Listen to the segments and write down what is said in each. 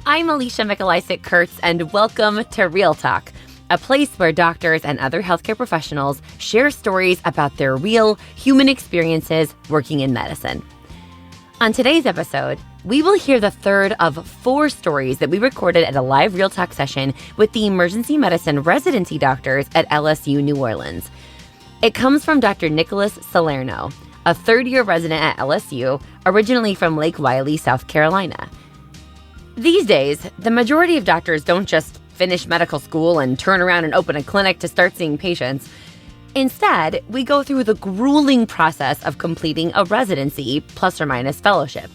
I'm Alicia Mikulisik-Kurtz, and welcome to Real Talk, a place where doctors and other healthcare professionals share stories about their real human experiences working in medicine. On today's episode, we will hear the third of 4 stories that we recorded at a live Real Talk session with the emergency medicine residency doctors at LSU New Orleans. It comes from Dr. Nicholas Salerno, a third-year resident at LSU, originally from Lake Wylie, South Carolina. These days, the majority of doctors don't just finish medical school and turn around and open a clinic to start seeing patients. Instead, we go through the grueling process of completing a residency plus or minus fellowship,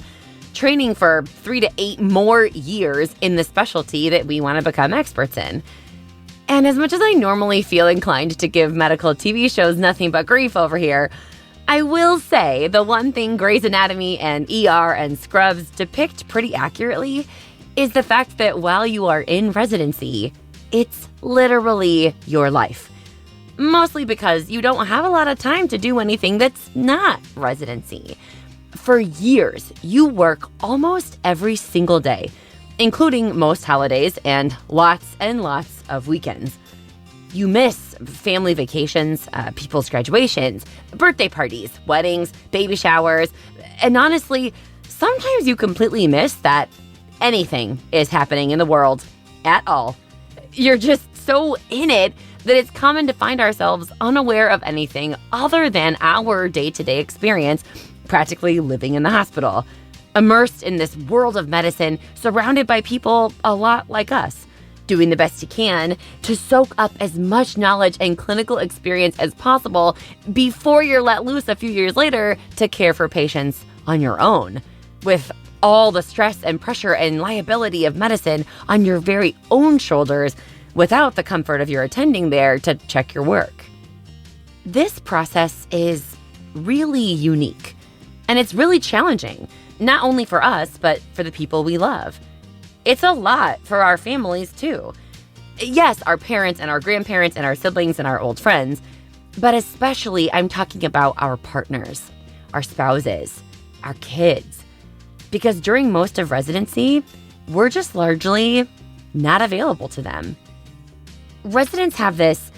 training for 3 to 8 more years in the specialty that we want to become experts in. And as much as I normally feel inclined to give medical TV shows nothing but grief over here, I will say the one thing Grey's Anatomy and ER and Scrubs depict pretty accurately is the fact that while you are in residency, it's literally your life. Mostly because you don't have a lot of time to do anything that's not residency. For years, you work almost every single day, including most holidays and lots of weekends. You miss family vacations, people's graduations, birthday parties, weddings, baby showers, and honestly, sometimes you completely miss that anything is happening in the world at all. You're just so in it that it's common to find ourselves unaware of anything other than our day-to-day experience, practically living in the hospital, immersed in this world of medicine, surrounded by people a lot like us, doing the best you can to soak up as much knowledge and clinical experience as possible before you're let loose a few years later to care for patients on your own, with all the stress and pressure and liability of medicine on your very own shoulders without the comfort of your attending there to check your work. This process is really unique, and it's really challenging, not only for us, but for the people we love. It's a lot for our families, too. Yes, our parents and our grandparents and our siblings and our old friends, but especially I'm talking about our partners, our spouses, our kids. Because during most of residency, we're just largely not available to them. Residents have this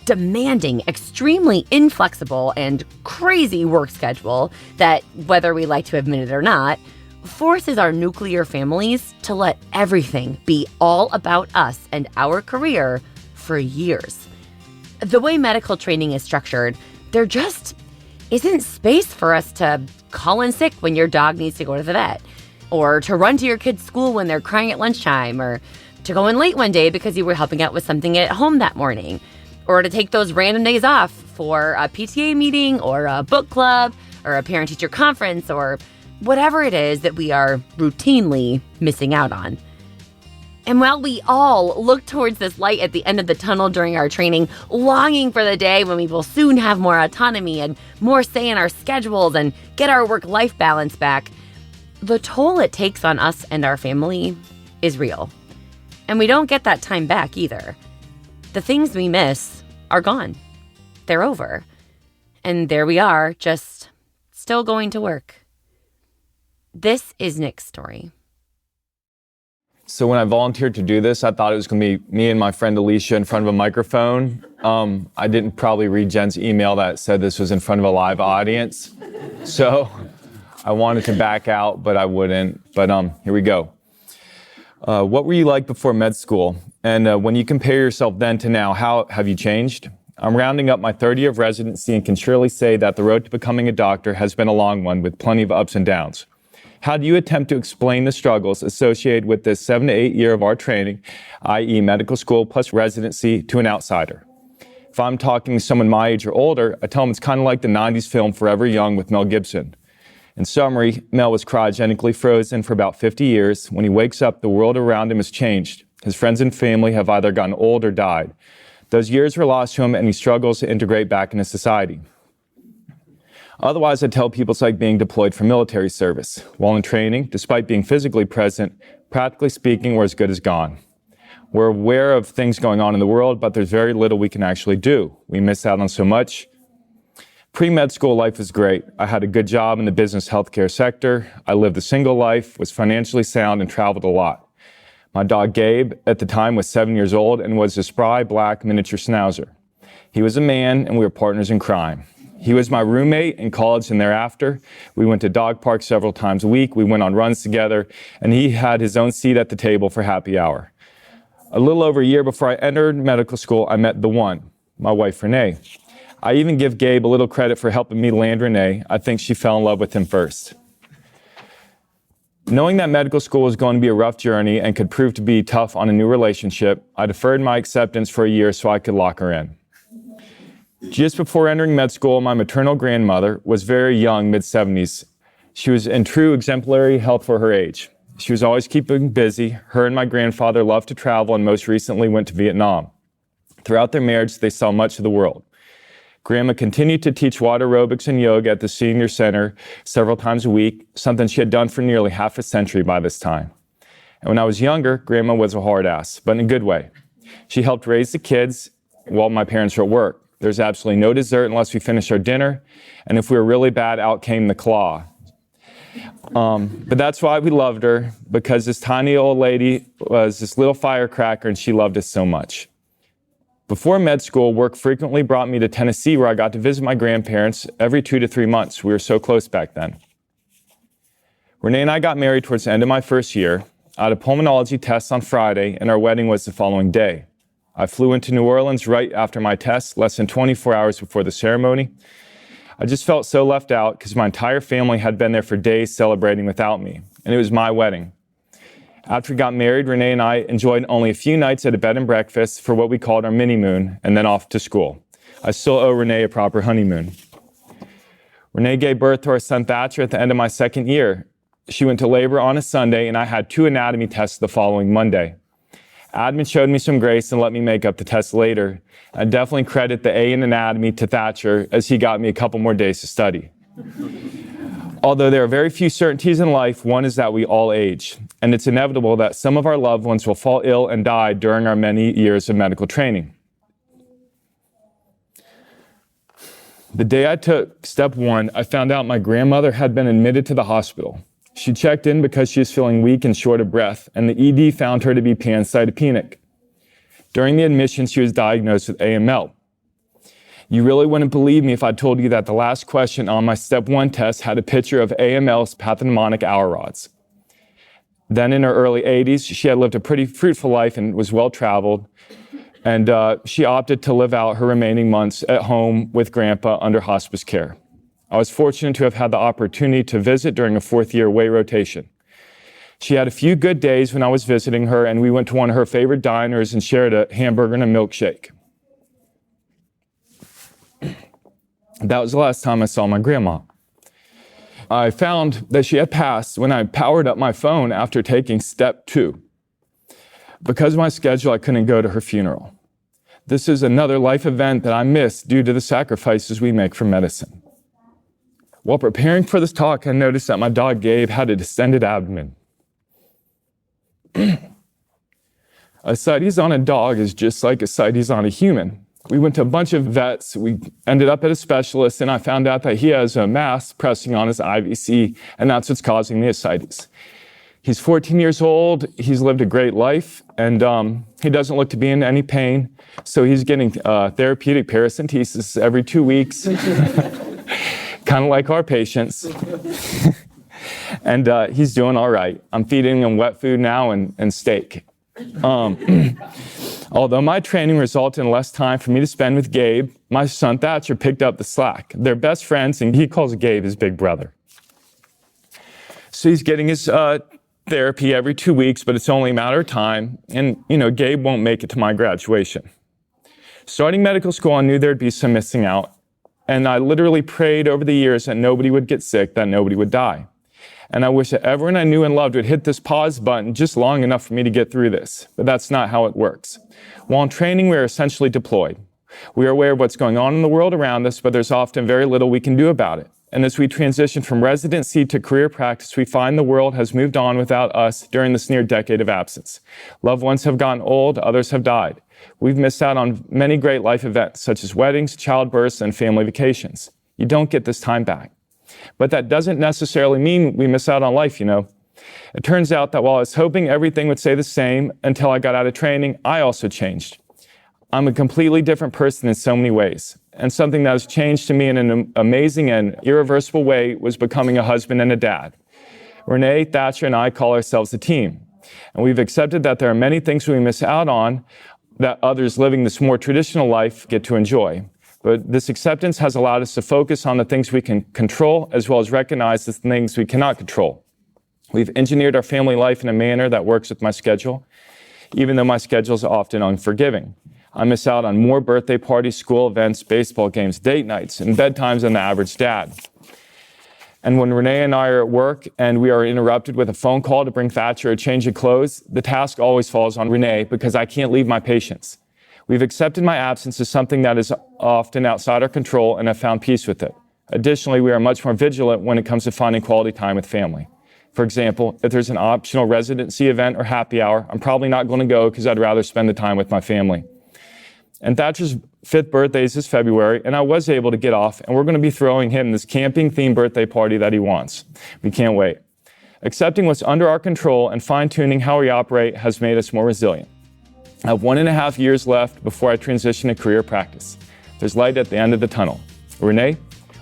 demanding, extremely inflexible, and crazy work schedule that, whether we like to admit it or not, forces our nuclear families to let everything be all about us and our career for years. The way medical training is structured, there just isn't space for us to call in sick when your dog needs to go to the vet, or to run to your kid's school when they're crying at lunchtime, or to go in late one day because you were helping out with something at home that morning, or to take those random days off for a PTA meeting or a book club or a parent-teacher conference or whatever it is that we are routinely missing out on. And while we all look towards this light at the end of the tunnel during our training, longing for the day when we will soon have more autonomy and more say in our schedules and get our work-life balance back, the toll it takes on us and our family is real. And we don't get that time back either. The things we miss are gone. They're over. And there we are, just still going to work. This is Nick's story. So when I volunteered to do this, I thought it was going to be me and my friend Alicia in front of a microphone. I didn't probably read Jen's email that said this was in front of a live audience. So I wanted to back out, but I wouldn't. But here we go. What were you like before med school? And when you compare yourself then to now, how have you changed? I'm rounding up my third year of residency and can surely say that the road to becoming a doctor has been a long one with plenty of ups and downs. How do you attempt to explain the struggles associated with this 7 to 8 year of our training, i.e. medical school plus residency, to an outsider? If I'm talking to someone my age or older, I tell them it's kind of like the 90s film Forever Young with Mel Gibson. In summary, Mel was cryogenically frozen for about 50 years. When he wakes up, the world around him has changed. His friends and family have either gotten old or died. Those years were lost to him, and he struggles to integrate back into society. Otherwise, I tell people it's like being deployed for military service. While in training, despite being physically present, practically speaking, we're as good as gone. We're aware of things going on in the world, but there's very little we can actually do. We miss out on so much. Pre-med school life was great. I had a good job in the business healthcare sector. I lived a single life, was financially sound, and traveled a lot. My dog Gabe at the time was 7 years old and was a spry black miniature schnauzer. He was a man and we were partners in crime. He was my roommate in college and thereafter. We went to dog parks several times a week. We went on runs together and he had his own seat at the table for happy hour. A little over a year before I entered medical school, I met the one, my wife Renee. I even give Gabe a little credit for helping me land Renee. I think she fell in love with him first. Knowing that medical school was going to be a rough journey and could prove to be tough on a new relationship, I deferred my acceptance for a year so I could lock her in. Just before entering med school, my maternal grandmother was very young, mid-70s. She was in true exemplary health for her age. She was always keeping busy. Her and my grandfather loved to travel and most recently went to Vietnam. Throughout their marriage, they saw much of the world. Grandma continued to teach water aerobics and yoga at the senior center several times a week, something she had done for nearly half a century by this time. And when I was younger, Grandma was a hard ass, but in a good way. She helped raise the kids while my parents were at work. There's absolutely no dessert unless we finished our dinner, and if we were really bad, out came the claw. But that's why we loved her, because this tiny old lady was this little firecracker and she loved us so much. Before med school, work frequently brought me to Tennessee where I got to visit my grandparents every 2 to 3 months. We were so close back then. Renee and I got married towards the end of my first year. I had a pulmonology test on Friday and our wedding was the following day. I flew into New Orleans right after my test, less than 24 hours before the ceremony. I just felt so left out because my entire family had been there for days celebrating without me, and it was my wedding. After we got married, Renee and I enjoyed only a few nights at a bed and breakfast for what we called our mini-moon, and then off to school. I still owe Renee a proper honeymoon. Renee gave birth to our son Thatcher at the end of my second year. She went to labor on a Sunday, and I had 2 anatomy tests the following Monday. Admin showed me some grace and let me make up the test later. I definitely credit the A in anatomy to Thatcher, as he got me a couple more days to study. Although there are very few certainties in life, one is that we all age, and it's inevitable that some of our loved ones will fall ill and die during our many years of medical training. The day I took step 1, I found out my grandmother had been admitted to the hospital. She checked in because she was feeling weak and short of breath, and the ED found her to be pancytopenic. During the admission, she was diagnosed with AML. You really wouldn't believe me if I told you that the last question on my step 1 test had a picture of AML's pathognomonic hour rods. Then in her early 80s, she had lived a pretty fruitful life and was well-traveled, and she opted to live out her remaining months at home with Grandpa under hospice care. I was fortunate to have had the opportunity to visit during a 4th-year away rotation. She had a few good days when I was visiting her, and we went to one of her favorite diners and shared a hamburger and a milkshake. That was the last time I saw my grandma. I found that she had passed when I powered up my phone after taking step 2. Because of my schedule, I couldn't go to her funeral. This is another life event that I missed due to the sacrifices we make for medicine. While preparing for this talk, I noticed that my dog Gabe had a distended abdomen. Ascites on a dog is just like ascites on a human. We went to a bunch of vets, we ended up at a specialist, and I found out that he has a mass pressing on his IVC, and that's what's causing the ascites. He's 14 years old, he's lived a great life, and he doesn't look to be in any pain, so he's getting therapeutic paracentesis every 2 weeks, kind of like our patients. And he's doing all right. I'm feeding him wet food now and steak. Although my training resulted in less time for me to spend with Gabe, my son Thatcher picked up the slack. They're best friends, and he calls Gabe his big brother. So he's getting his therapy every 2 weeks, but it's only a matter of time. And, Gabe won't make it to my graduation. Starting medical school, I knew there'd be some missing out. And I literally prayed over the years that nobody would get sick, that nobody would die. And I wish that everyone I knew and loved would hit this pause button just long enough for me to get through this. But that's not how it works. While in training, we are essentially deployed. We are aware of what's going on in the world around us, but there's often very little we can do about it. And as we transition from residency to career practice, we find the world has moved on without us during this near decade of absence. Loved ones have gotten old, others have died. We've missed out on many great life events, such as weddings, childbirths, and family vacations. You don't get this time back. But that doesn't necessarily mean we miss out on life, It turns out that while I was hoping everything would stay the same until I got out of training, I also changed. I'm a completely different person in so many ways. And something that has changed to me in an amazing and irreversible way was becoming a husband and a dad. Renee, Thatcher, and I call ourselves a team. And we've accepted that there are many things we miss out on that others living this more traditional life get to enjoy. But this acceptance has allowed us to focus on the things we can control as well as recognize the things we cannot control. We've engineered our family life in a manner that works with my schedule, even though my schedule is often unforgiving. I miss out on more birthday parties, school events, baseball games, date nights, and bedtimes than the average dad. And when Renee and I are at work and we are interrupted with a phone call to bring Thatcher a change of clothes, the task always falls on Renee because I can't leave my patients. We've accepted my absence as something that is often outside our control and have found peace with it. Additionally, we are much more vigilant when it comes to finding quality time with family. For example, if there's an optional residency event or happy hour, I'm probably not going to go because I'd rather spend the time with my family. And Thatcher's 5th birthday is this February, and I was able to get off, and we're going to be throwing him this camping-themed birthday party that he wants. We can't wait. Accepting what's under our control and fine-tuning how we operate has made us more resilient. I have 1.5 years left before I transition to career practice. There's light at the end of the tunnel. Renee,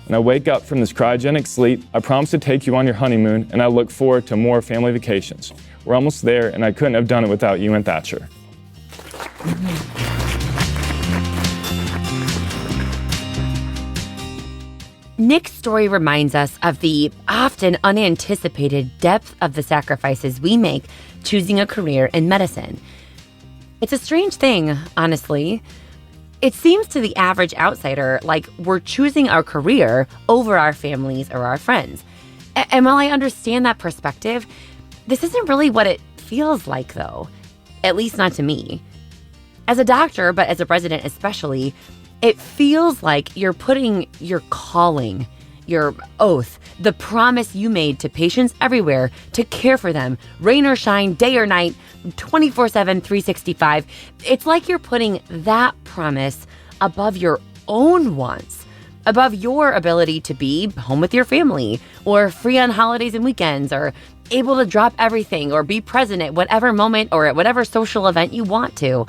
when I wake up from this cryogenic sleep, I promise to take you on your honeymoon, and I look forward to more family vacations. We're almost there, and I couldn't have done it without you and Thatcher. Nick's story reminds us of the often unanticipated depth of the sacrifices we make choosing a career in medicine. It's a strange thing, honestly. It seems to the average outsider like we're choosing our career over our families or our friends. And while I understand that perspective, this isn't really what it feels like, though. At least not to me. As a doctor, but as a resident especially, it feels like you're putting your calling, your oath, the promise you made to patients everywhere to care for them, rain or shine, day or night, 24/7, 365. It's like you're putting that promise above your own wants, above your ability to be home with your family, or free on holidays and weekends, or able to drop everything, or be present at whatever moment or at whatever social event you want to.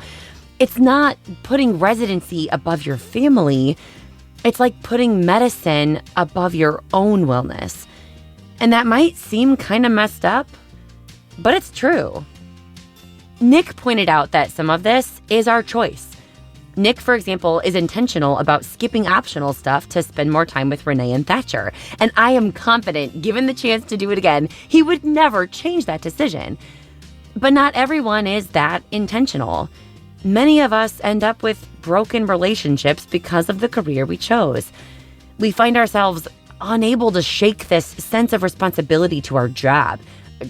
It's not putting residency above your family. It's like putting medicine above your own wellness. And that might seem kind of messed up, but it's true. Nick pointed out that some of this is our choice. Nick, for example, is intentional about skipping optional stuff to spend more time with Renee and Thatcher. And I am confident, given the chance to do it again, he would never change that decision. But not everyone is that intentional. Many of us end up with broken relationships because of the career we chose. We find ourselves unable to shake this sense of responsibility to our job,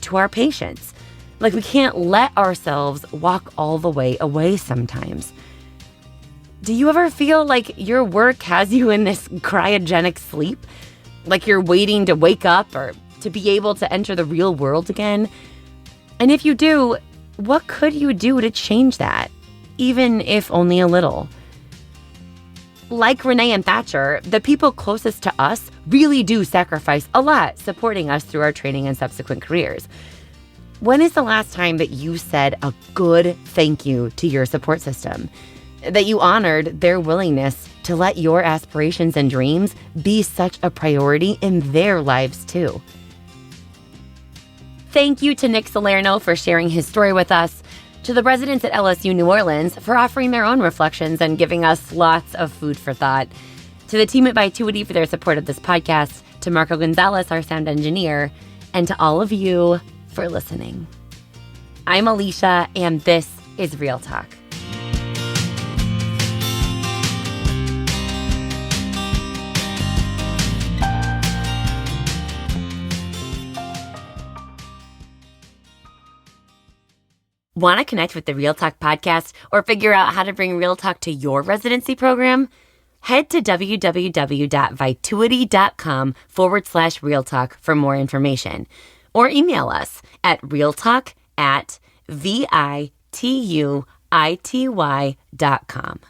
to our patients. Like we can't let ourselves walk all the way away sometimes. Do you ever feel like your work has you in this cryogenic sleep? Like you're waiting to wake up or to be able to enter the real world again? And if you do, what could you do to change that? Even if only a little. Like Renee and Thatcher, the people closest to us really do sacrifice a lot supporting us through our training and subsequent careers. When is the last time that you said a good thank you to your support system? That you honored their willingness to let your aspirations and dreams be such a priority in their lives too? Thank you to Nick Salerno for sharing his story with us, to the residents at LSU New Orleans for offering their own reflections and giving us lots of food for thought, to the team at Vituity for their support of this podcast, to Marco Gonzalez, our sound engineer, and to all of you for listening. I'm Alicia, and this is Real Talk. Want to connect with the Real Talk podcast or figure out how to bring Real Talk to your residency program? Head to www.vituity.com/Real Talk for more information. Or email us at realtalk@vituity.com.